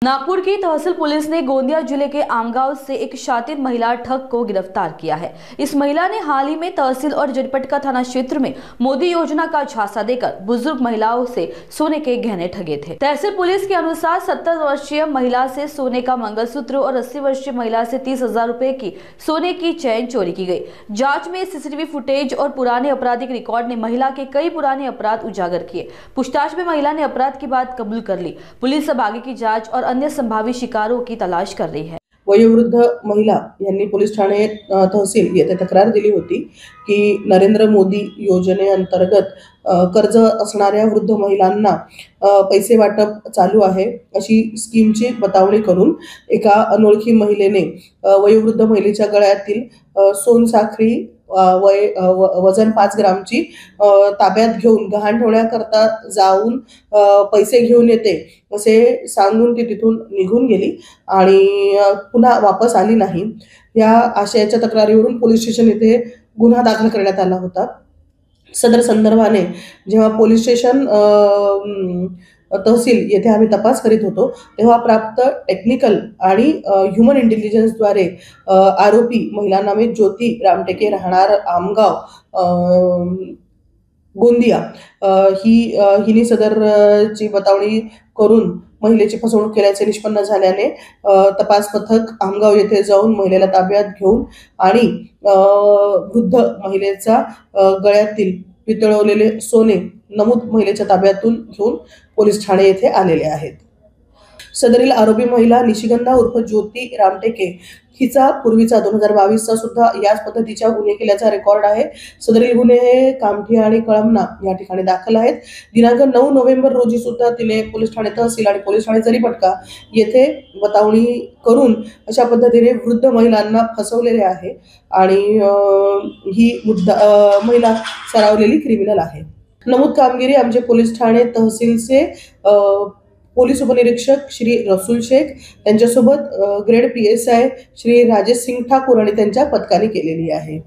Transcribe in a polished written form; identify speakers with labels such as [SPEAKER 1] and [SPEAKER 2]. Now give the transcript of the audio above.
[SPEAKER 1] नागपुर की तहसील पुलिस ने गोंदिया जिले के आमगांव से एक शातिर महिला ठग को गिरफ्तार किया है। इस महिला ने हाल ही में तहसील और जटपटका थाना क्षेत्र में मोदी योजना का झांसा देकर बुजुर्ग महिलाओं से सोने के गहने ठगे थे। तहसील पुलिस के अनुसार 70 वर्षीय महिला से सोने का मंगलसूत्र और 80 वर्षीय महिला से 30,000 रुपए की सोने की चेन चोरी की गई। जाँच में सीसीटीवी फुटेज और पुराने आपराधिक रिकॉर्ड ने महिला के कई पुराने अपराध उजागर किए। पूछताछ में महिला ने अपराध की बात कबूल कर ली। पुलिस अब आगे की जांच और अन्य संभावित शिकारों की तलाश कर रही है।
[SPEAKER 2] वयोवृद्ध महिला यांनी पोलीस ठाणे तहसील येथे तक्रार दिली होती की नरेंद्र मोदी योजनेअंतर्गत कर्ज असणाऱ्या वृद्ध महिलांना पैसे वाटप चालू आहे अशी स्कीमची बतावणी करून एका अनोळखी महिलेने वयोवृद्ध महिलेच्या गळ्यातील सोनसाखळी वजन 5 ग्रामची ताब्यात घेऊन गहाण ठेवण्याकरता जाऊन पैसे घेऊन येते असे सांगून ती तिथून निघून गेली आणि पुन्हा वापस आली नाही। या आशयाच्या तक्रारीवरून पोलीस स्टेशन येथे गुन्हा दाखल करण्यात आला होता। सदर संदर्भाने जेव्हा पोलीस स्टेशन तहसील येथे आम्ही तपास करीत होतो तेव्हा प्राप्त टेक्निकल आणि ह्यूमन इंटेलिजन्स द्वारे आरोपी महिला नामे ज्योती रामटेके राहणार आमगाव गोंदिया हिने सदरची बतावणी करून महिलेची फसवणूक केल्याचे निष्पन्न झाल्याने तपास पथक आमगाव येथे जाऊन महिलेला ताब्यात घेऊन आणि वृद्ध महिलेचा गळ्यातील पितळवलेले सोने नमूद महिलेच्या ताब्यातून घेऊन पोलीस ठाणे येथे आलेले आहेत। सदरील आरोपी महिला निशिगंधा उर्फ ज्योती रामटेके हिचा पूर्वीचा 2022 चा सुद्धा याच पद्धतीच्या गुन्हे केल्याचा रेकॉर्ड आहे। सदरील गुन्हे हे कामठी आणि कळमना या ठिकाणी दाखल आहेत। दिनांक 9 नोव्हेंबर रोजी सुद्धा तिने पोलीस ठाणे तहसील आणि पोलीस ठाणे जरीपटका येथे बतावणी करून अशा पद्धतीने वृद्ध महिलांना फसवलेले आहे आणि ही महिला सरावलेली क्रिमिनल आहे। नमूद कामगिरी आमचे पोलीस ठाणे तहसीलचे पोलीस उपनिरीक्षक श्री रसूल शेख यांच्यासोबत ग्रेड PSI श्री राजेश सिंग ठाकूर आणि त्यांच्या पथकाने केलेली आहे।